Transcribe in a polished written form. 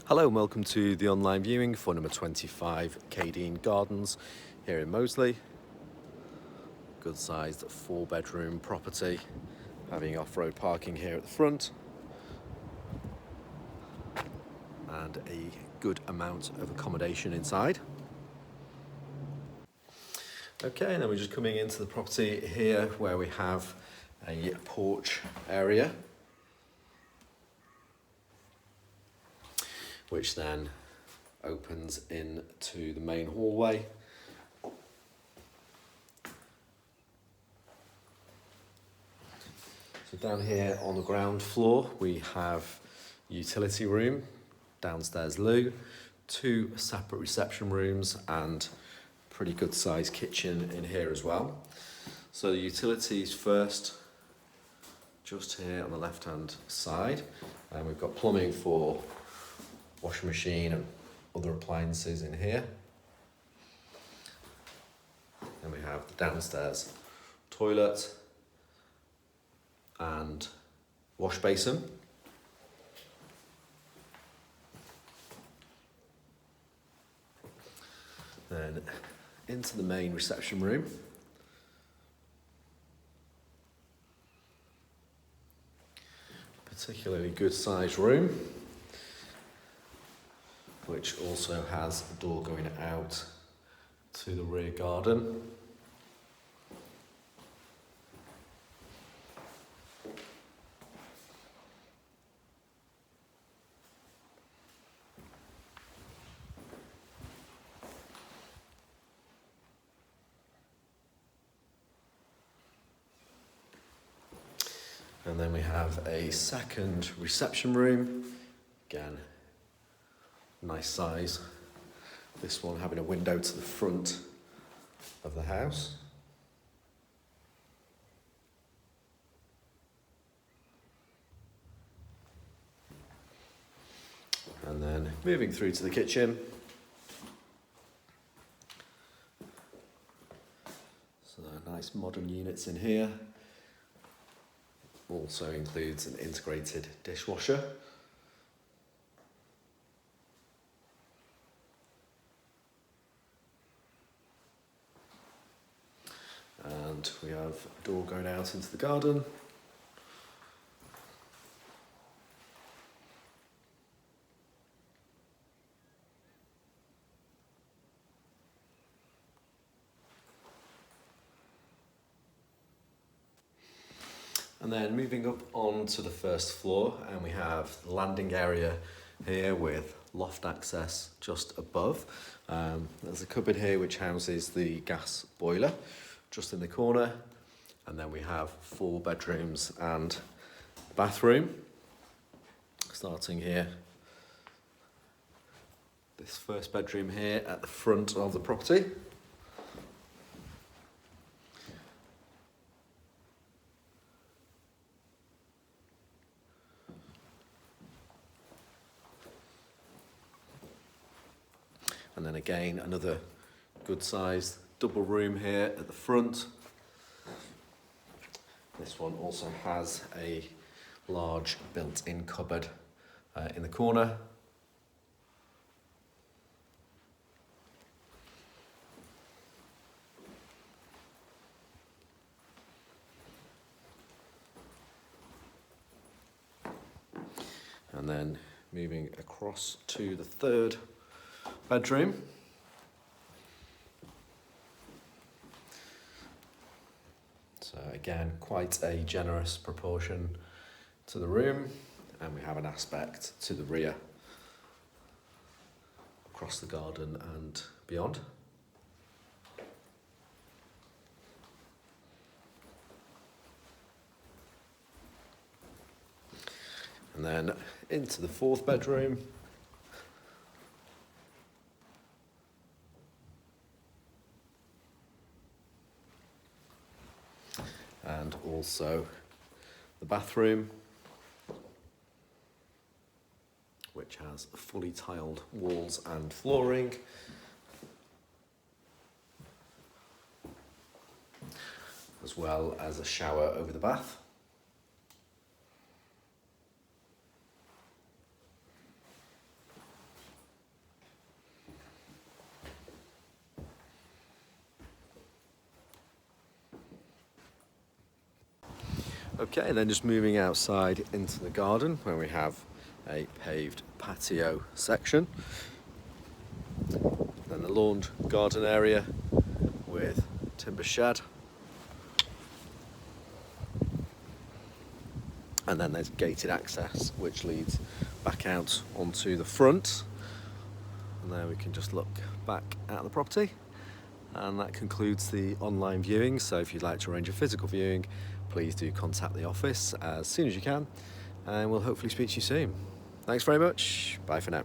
Hello and welcome to the online viewing for number 25 Cadine Gardens here in Moseley. Good sized 4-bedroom property, having off-road parking here at the front and a good amount of accommodation inside. Okay, and then we're just coming into the property here where we have a porch area, which then opens into the main hallway. So down here on the ground floor we have utility room, downstairs loo, 2 separate reception rooms and pretty good sized kitchen in here as well. So the utilities first, just here on the left hand side, and we've got plumbing for washing machine and other appliances in here. Then we have the downstairs toilet and wash basin. Then into the main reception room. Particularly good sized room, which also has a door going out to the rear garden. And then we have a second reception room, again, nice size. This one having a window to the front of the house. And then moving through to the kitchen. So nice modern units in here. Also includes an integrated dishwasher. And we have a door going out into the garden. And then moving up onto the first floor, and we have the landing area here with loft access just above. There's a cupboard here which houses the gas boiler just in the corner, and then we have 4 bedrooms and bathroom. Starting here, this first bedroom here at the front of the property. And then again, another good sized double room here at the front. This one also has a large built-in cupboard in the corner. And then moving across to the third bedroom. So again, quite a generous proportion to the room, and we have an aspect to the rear across the garden and beyond. And then into the 4th bedroom. And also the bathroom, which has fully tiled walls and flooring. As well as a shower over the bath. Okay, and then just moving outside into the garden where we have a paved patio section. Then the lawned garden area with timber shed. And then there's gated access which leads back out onto the front. And there we can just look back at the property. And that concludes the online viewing. So if you'd like to arrange a physical viewing, please do contact the office as soon as you can, and we'll hopefully speak to you soon. Thanks very much. Bye for now.